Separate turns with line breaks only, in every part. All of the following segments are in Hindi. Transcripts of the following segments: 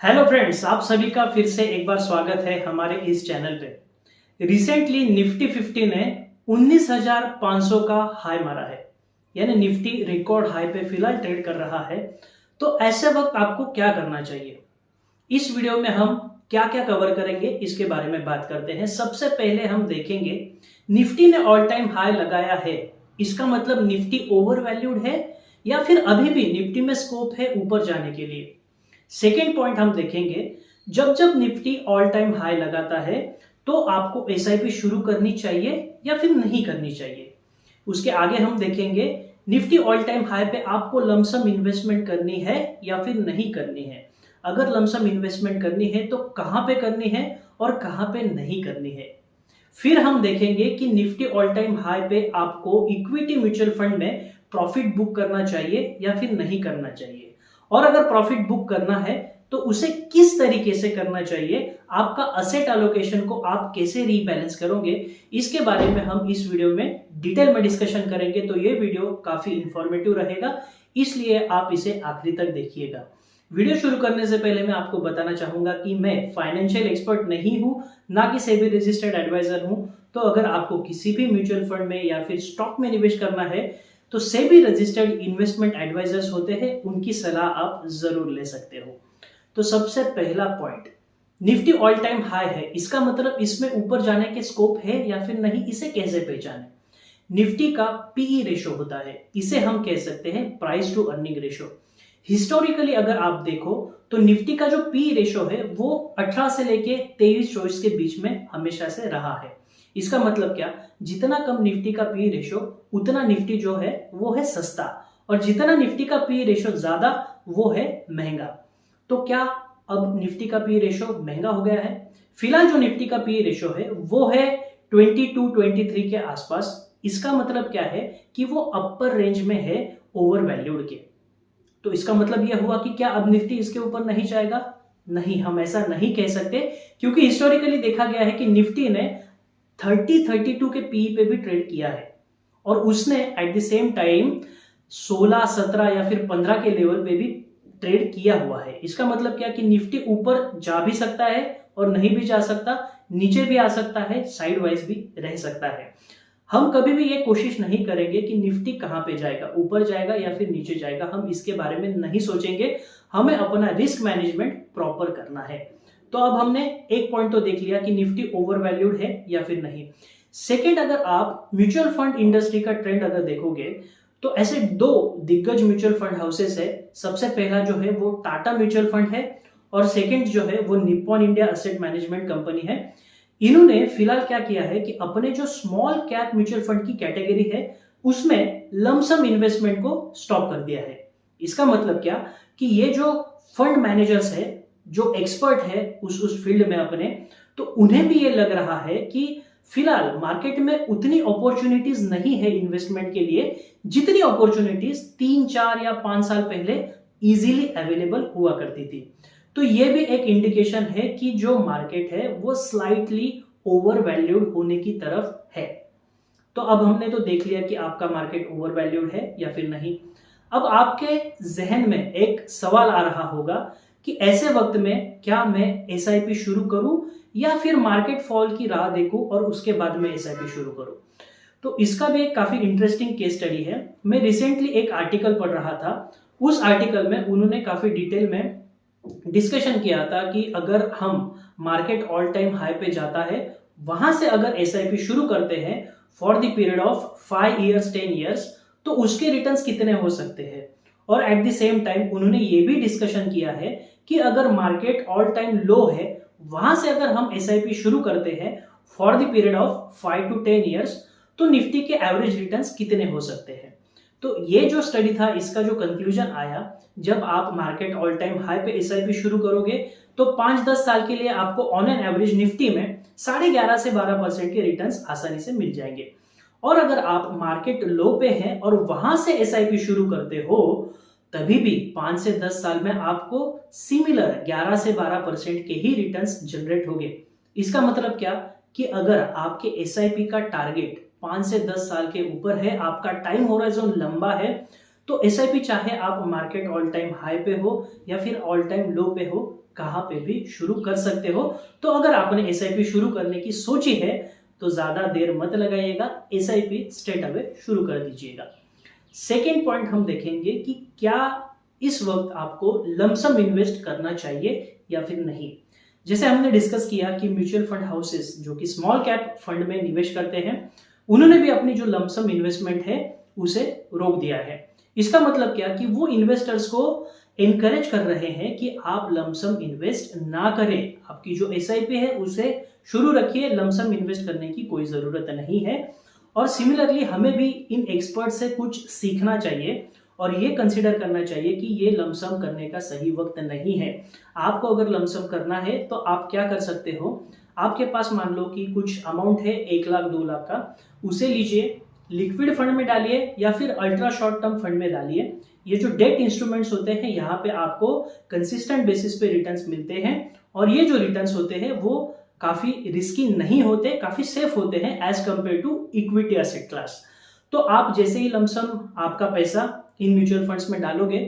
हेलो फ्रेंड्स, आप सभी का फिर से एक बार स्वागत है हमारे इस चैनल पे। रिसेंटली निफ्टी 50 ने 19,500 का हाई मारा है, यानी निफ्टी रिकॉर्ड हाई पे फिलहाल ट्रेड कर रहा है। तो ऐसे वक्त आपको क्या करना चाहिए, इस वीडियो में हम क्या क्या कवर करेंगे इसके बारे में बात करते हैं। सबसे पहले हम देखेंगे निफ्टी ने ऑल टाइम हाई लगाया है, इसका मतलब निफ्टी ओवर वैल्यूड है या फिर अभी भी निफ्टी में स्कोप है ऊपर जाने के लिए। सेकेंड पॉइंट हम देखेंगे, जब जब निफ्टी ऑल टाइम हाई लगाता है तो आपको एसआईपी शुरू करनी चाहिए या फिर नहीं करनी चाहिए। उसके आगे हम देखेंगे निफ्टी ऑल टाइम हाई पे आपको लमसम इन्वेस्टमेंट करनी है या फिर नहीं करनी है। अगर लमसम इन्वेस्टमेंट करनी है तो कहां पे करनी है और कहां पे नहीं करनी है। फिर हम देखेंगे कि निफ्टी ऑल टाइम हाई पे आपको इक्विटी म्यूचुअल फंड में प्रॉफिट बुक करना चाहिए या फिर नहीं करना चाहिए, और अगर प्रॉफिट बुक करना है तो उसे किस तरीके से करना चाहिए, आपका असेट एलोकेशन को आप कैसे रीबैलेंस करोगे, इसके बारे में हम इस वीडियो में डिटेल में डिस्कशन करेंगे। तो ये वीडियो काफी इंफॉर्मेटिव रहेगा, इसलिए आप इसे आखिरी तक देखिएगा। वीडियो शुरू करने से पहले मैं आपको बताना चाहूंगा कि मैं फाइनेंशियल एक्सपर्ट नहीं हूं, ना कि सेबी रजिस्टर्ड एडवाइजर हूं। तो अगर आपको किसी भी म्यूचुअल फंड में या फिर स्टॉक में निवेश करना है तो सेबी रजिस्टर्ड इन्वेस्टमेंट एडवाइजर्स होते हैं, उनकी सलाह आप जरूर ले सकते हो। तो सबसे पहला point, Nifty all time high है, इसका मतलब इसमें ऊपर जाने के स्कोप है या फिर नहीं, इसे कैसे पहचाने। निफ्टी का पीई रेशो होता है, इसे हम कह सकते हैं price to earning ratio. Historically अगर आप देखो तो निफ्टी का जो पीई रेशो है वो 18 से लेके 23-24 के बीच में हमेशा से रहा है। इसका मतलब क्या, जितना कम निफ्टी का पी रेशो उतना निफ्टी जो है वो है सस्ता, और जितना निफ्टी का पी रेशो ज्यादा वो है महंगा। तो क्या अब निफ्टी का पी रेशो महंगा हो गया है? फिलहाल जो निफ्टी का पी रेशो है वो है 22-23 के आसपास। इसका मतलब क्या है कि वो अपर रेंज में है ओवर वैल्यूड के। तो इसका मतलब यह हुआ कि क्या अब निफ्टी इसके ऊपर नहीं जाएगा? नहीं, हम ऐसा नहीं कह सकते, क्योंकि हिस्टोरिकली देखा गया है कि निफ्टी ने 30-32 के पी पे भी ट्रेड किया है, और उसने एट द सेम टाइम 16-17 या फिर 15 के लेवल पे भी ट्रेड किया हुआ है। इसका मतलब क्या कि निफ्टी ऊपर जा भी सकता है और नहीं भी जा सकता, नीचे भी आ सकता है, साइड वाइज भी रह सकता है। हम कभी भी ये कोशिश नहीं करेंगे कि निफ्टी कहां पे जाएगा, ऊपर जाएगा या फिर नीचे जाएगा, हम इसके बारे में नहीं सोचेंगे। हमें अपना रिस्क मैनेजमेंट प्रॉपर करना है। तो अब हमने एक पॉइंट तो देख लिया कि निफ्टी ओवर वैल्यूड है या फिर नहीं। सेकेंड, अगर आप म्यूचुअल फंड इंडस्ट्री का ट्रेंड अगर देखोगे तो ऐसे दो दिग्गज म्यूचुअल फंड हाउसेस है। सबसे पहला जो है वो टाटा म्यूचुअल फंड है, और सेकेंड जो है वो Nippon India asset management company है। इन्होंने फिलहाल क्या किया है कि अपने जो स्मॉल कैप म्यूचुअल फंड की कैटेगरी है उसमें लमसम इन्वेस्टमेंट को स्टॉप कर दिया है। इसका मतलब क्या कि ये जो फंड मैनेजर्स है, जो एक्सपर्ट है उस फील्ड में अपने, तो उन्हें भी ये लग रहा है कि फिलहाल मार्केट में उतनी अपॉर्चुनिटीज नहीं है इन्वेस्टमेंट के लिए जितनी अपॉर्चुनिटीज 3-4 या 5 साल पहले इजीली अवेलेबल हुआ करती थी। तो ये भी एक इंडिकेशन है कि जो मार्केट है वो स्लाइटली ओवर वैल्यूड होने की तरफ है। तो अब हमने तो देख लिया कि आपका मार्केट ओवर वैल्यूड है या फिर नहीं। अब आपके जहन में एक सवाल आ रहा होगा कि ऐसे वक्त में क्या मैं एसआईपी शुरू करूं या फिर मार्केट फॉल की राह देखूं और उसके बाद में एसआईपी शुरू करूं। तो इसका भी एक काफी इंटरेस्टिंग केस स्टडी है। मैं रिसेंटली एक आर्टिकल पढ़ रहा था, उस आर्टिकल में उन्होंने काफी डिटेल में डिस्कशन किया था कि अगर हम मार्केट ऑल टाइम हाई पे जाता है, वहां से अगर एसआईपी शुरू करते हैं for the period of 5 years 10 years, तो उसके रिटर्न्स कितने हो सकते हैं। और एट द सेम टाइम उन्होंने ये भी डिस्कशन किया है कि अगर मार्केट ऑल टाइम लो है, वहां से अगर हम एसआईपी शुरू करते हैं for the period of 5 to 10 years, तो निफ्टी के एवरेज रिटर्न्स कितने हो सकते हैं। तो ये जो स्टडी था, इसका जो कंक्लूजन आया, जब आप मार्केट ऑल टाइम हाई पे एसआईपी शुरू करोगे तो 5-10 साल के लिए आपको ऑन एन एवरेज निफ्टी में 11.5 से 12% के रिटर्न्स आसानी से मिल जाएंगे। और अगर आप मार्केट लो पे हैं और वहां से एसआईपी शुरू करते हो, तभी भी 5 से 10 साल में आपको सिमिलर 11 से 12% के ही रिटर्न्स जनरेट होंगे। इसका मतलब क्या कि अगर आपके एसआईपी का टारगेट 5 से 10 साल के ऊपर है, आपका टाइम होराइजन लंबा है, तो एसआईपी चाहे आप मार्केट ऑल टाइम हाई पे हो या फिर ऑल टाइम लो पे हो, कहां पे भी शुरू कर सकते हो। तो अगर आपने एसआईपी शुरू करने की सोची है तो ज्यादा देर मत लगाइएगा, एसआईपी स्ट्रेट अवे शुरू कर दीजिएगा। सेकेंड पॉइंट हम देखेंगे कि क्या इस वक्त आपको लमसम इन्वेस्ट करना चाहिए या फिर नहीं। जैसे हमने डिस्कस किया कि म्यूचुअल फंड हाउसेस जो कि स्मॉल कैप फंड में निवेश करते हैं, उन्होंने भी अपनी जो लमसम इन्वेस्टमेंट है उसे रोक दिया है। इसका मतलब क्या कि वो इन्वेस्टर्स को एनकरेज कर रहे हैं कि आप लमसम इन्वेस्ट ना करें, आपकी जो एसआईपी है उसे शुरू रखिए, लमसम इन्वेस्ट करने की कोई जरूरत नहीं है। और सिमिलरली हमें भी इन एक्सपर्ट से कुछ सीखना चाहिए और ये कंसिडर करना चाहिए कि ये लमसम करने का सही वक्त नहीं है। आपको अगर लमसम करना है तो आप क्या कर सकते हो, आपके पास मान लो कि कुछ अमाउंट है 1 लाख 2 लाख का, उसे लीजिए, लिक्विड फंड में डालिए या फिर अल्ट्रा शॉर्ट टर्म फंड में डालिए। ये जो डेट इंस्ट्रूमेंट्स होते हैं यहाँ पे आपको कंसिस्टेंट बेसिस पे रिटर्न्स मिलते हैं और ये जो रिटर्न्स होते हैं वो काफी रिस्की नहीं होते, काफी सेफ होते हैं as compare to equity asset class. तो आप जैसे ही लमसम आपका पैसा इन म्यूचुअल फंड्स में डालोगे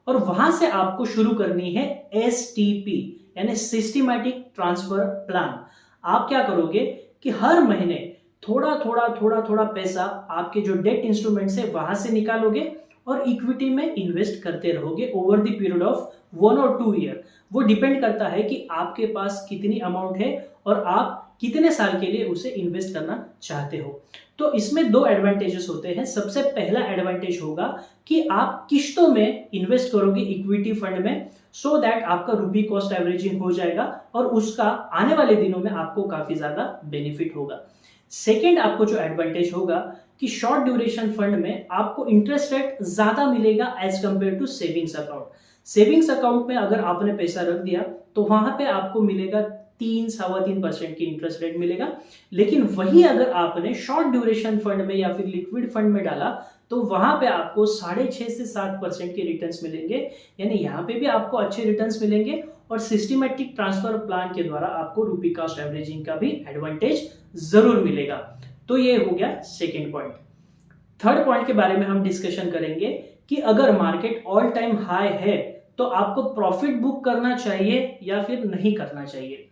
और वहां से आपको शुरू करनी है एसटीपी यानी सिस्टमैटिक ट्रांसफर प्लान। आप क्या करोगे कि हर महीने थोड़ा थोड़ा पैसा आपके जो डेट इंस्ट्रूमेंट्स है वहां से निकालोगे और इक्विटी में इन्वेस्ट करते रहोगे ओवर द पीरियड ऑफ 1 और 2 ईयर। वो डिपेंड करता है कि आपके पास कितनी अमाउंट है और आप कितने साल के लिए उसे इन्वेस्ट करना चाहते हो। तो इसमें 2 एडवांटेजेस होते हैं। सबसे पहला एडवांटेज होगा कि आप किश्तों में इन्वेस्ट करोगे इक्विटी फंड में, सो दैट आपका रूपी कॉस्ट एवरेजिंग हो जाएगा और उसका आने वाले दिनों में आपको काफी ज्यादा बेनिफिट होगा। सेकेंड आपको जो एडवांटेज होगा कि शॉर्ट ड्यूरेशन फंड में आपको इंटरेस्ट रेट ज्यादा मिलेगा as compare to savings account. Savings account में अगर आपने पैसा रख दिया तो वहां पे आपको मिलेगा 3-3.25% की इंटरेस्ट रेट मिलेगा, लेकिन वही अगर आपने शॉर्ट ड्यूरेशन फंड में या फिर लिक्विड फंड में डाला तो वहां पे आपको 6.5 से 7% के रिटर्न्स मिलेंगे। यानी यहाँ पे भी आपको अच्छे रिटर्न्स मिलेंगे और सिस्टमैटिक ट्रांसफर प्लान के द्वारा आपको रूपी कॉस्ट एवरेजिंग का भी एडवांटेज जरूर मिलेगा। तो ये हो गया सेकेंड पॉइंट। थर्ड पॉइंट के बारे में हम डिस्कशन करेंगे कि अगर मार्केट ऑल टाइम हाई है तो आपको प्रॉफिट बुक करना चाहिए या फिर नहीं करना चाहिए।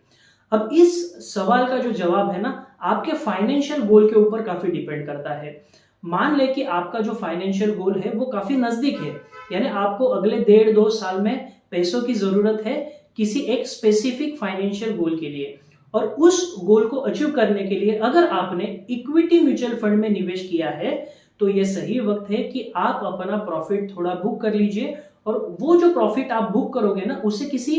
अब इस सवाल का जो जवाब है ना, आपके फाइनेंशियल गोल के ऊपर काफी डिपेंड करता है। मान ले कि आपका जो फाइनेंशियल गोल है वो काफी नजदीक है, यानी आपको अगले 1.5-2 साल में पैसों की जरूरत है किसी एक स्पेसिफिक फाइनेंशियल गोल के लिए, और उस गोल को अचीव करने के लिए अगर आपने इक्विटी म्यूचुअल फंड में निवेश किया है तो यह सही वक्त है कि आप अपना प्रॉफिट थोड़ा बुक कर लीजिए और वो जो प्रॉफिट आप बुक करोगे ना उसे किसी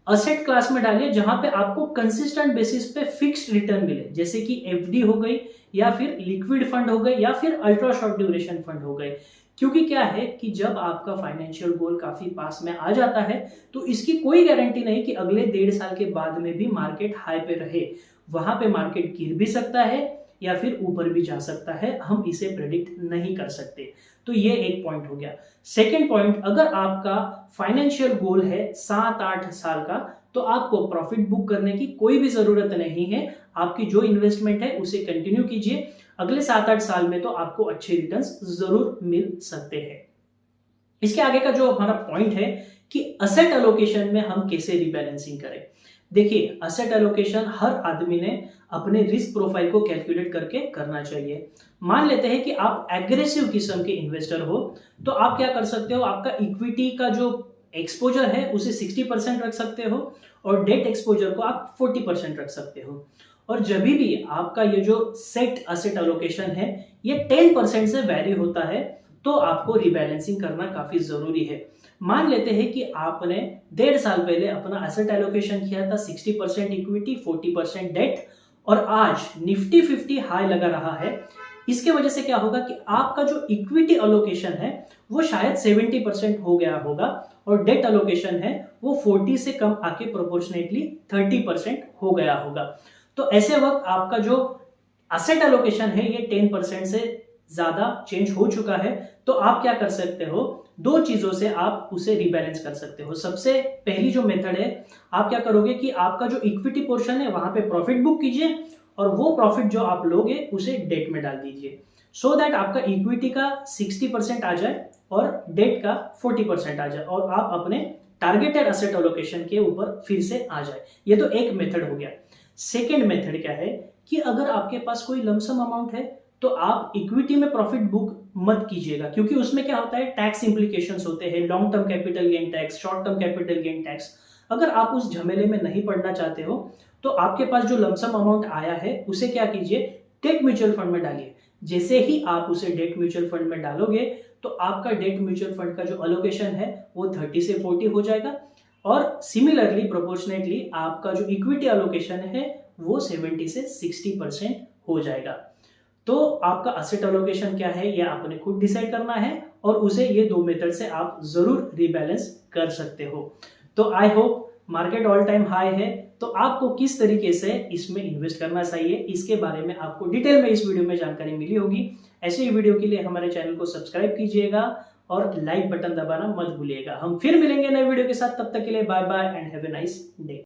असेट क्लास में डालिए जहां पे आपको कंसिस्टेंट बेसिस पे फिक्स्ड रिटर्न मिले, जैसे कि एफडी हो गई या फिर लिक्विड फंड हो गए या फिर अल्ट्रा शॉर्ट ड्यूरेशन फंड हो गए। क्योंकि क्या है कि जब आपका फाइनेंशियल गोल काफी पास में आ जाता है तो इसकी कोई गारंटी नहीं कि अगले 1.5 साल के बाद में भी मार्केट हाई पे रहे। वहां पे मार्केट गिर भी सकता है या फिर ऊपर भी जा सकता है, हम इसे प्रेडिक्ट नहीं कर सकते। तो ये एक पॉइंट हो गया। सेकेंड पॉइंट, अगर आपका फाइनेंशियल गोल है 7-8 साल का तो आपको प्रॉफिट बुक करने की कोई भी जरूरत नहीं है। आपकी जो इन्वेस्टमेंट है उसे कंटिन्यू कीजिए, अगले 7-8 साल में तो आपको अच्छे रिटर्न्स जरूर मिल सकते हैं। इसके आगे का जो हमारा पॉइंट है कि असेट एलोकेशन में हम कैसे रिबैलेंसिंग करें। देखिए, असेट एलोकेशन हर आदमी ने अपने रिस्क प्रोफाइल को कैलकुलेट करके करना चाहिए। मान लेते हैं कि आप एग्रेसिव किस्म के इन्वेस्टर हो तो आप क्या कर सकते हो, आपका इक्विटी का जो एक्सपोजर है उसे 60% रख सकते हो और डेट एक्सपोजर को आप 40% रख सकते हो। और जब भी आपका ये जो सेट असेट एलोकेशन है ये 10% से वैरी होता है तो आपको रिबैलेंसिंग करना काफी जरूरी है। मान लेते हैं कि आपने 1.5 साल पहले अपना एसेट एलोकेशन किया था 60% इक्विटी 40% डेट, और आज निफ्टी 50 हाई लगा रहा है। इसके वजह से क्या होगा कि आपका जो इक्विटी एलोकेशन है वो शायद 70% हो गया होगा और डेट एलोकेशन है वो 40 से कम आके प्रोपोर्शनेटली 30% हो गया होगा। तो ऐसे वक्त आपका जो एसेट एलोकेशन है ये 10% से ज्यादा चेंज हो चुका है। तो आप क्या कर सकते हो, 2 चीजों से आप उसे रिबैलेंस कर सकते हो। सबसे पहली जो मेथड है, आप क्या करोगे कि आपका जो इक्विटी पोर्शन है वहां पे प्रॉफिट बुक कीजिए और वो प्रॉफिट जो आप लोगे उसे डेट में डाल दीजिए, सो दैट आपका इक्विटी का 60% आ जाए और डेट का 40% आ जाए और आप अपने टारगेटेड असेट एलोकेशन के ऊपर फिर से आ जाए। ये तो एक मेथड हो गया। सेकेंड मेथड क्या है कि अगर आपके पास कोई लमसम अमाउंट है तो आप इक्विटी में प्रॉफिट बुक मत कीजिएगा, क्योंकि उसमें क्या होता है, टैक्स इंप्लीकेशंस होते हैं, long term capital gain tax, short term capital gain tax. अगर आप उस झमेले में नहीं पड़ना चाहते हो तो आपके पास जो लमसम अमाउंट आया है उसे क्या कीजिए, डेट म्यूचुअल फंड में डालिए। जैसे ही आप उसे डेट म्यूचुअल फंड में डालोगे तो आपका डेट म्यूचुअल फंड का जो एलोकेशन है वो 30 से 40 हो जाएगा और सिमिलरली प्रोपोर्शनेटली आपका जो इक्विटी एलोकेशन है वो 70 से 60% हो जाएगा। तो आपका असेट एलोकेशन क्या है ये आपने खुद डिसाइड करना है और उसे ये दो मेथड से आप जरूर रिबैलेंस कर सकते हो। तो I hope market all time high है तो आपको किस तरीके से इसमें इन्वेस्ट करना चाहिए इसके बारे में आपको डिटेल में इस वीडियो में जानकारी मिली होगी। ऐसे ही वीडियो के लिए हमारे चैनल को सब्सक्राइब कीजिएगा और लाइक बटन दबाना मत भूलिएगा। हम फिर मिलेंगे नए वीडियो के साथ, तब तक के लिए bye bye and have a nice day.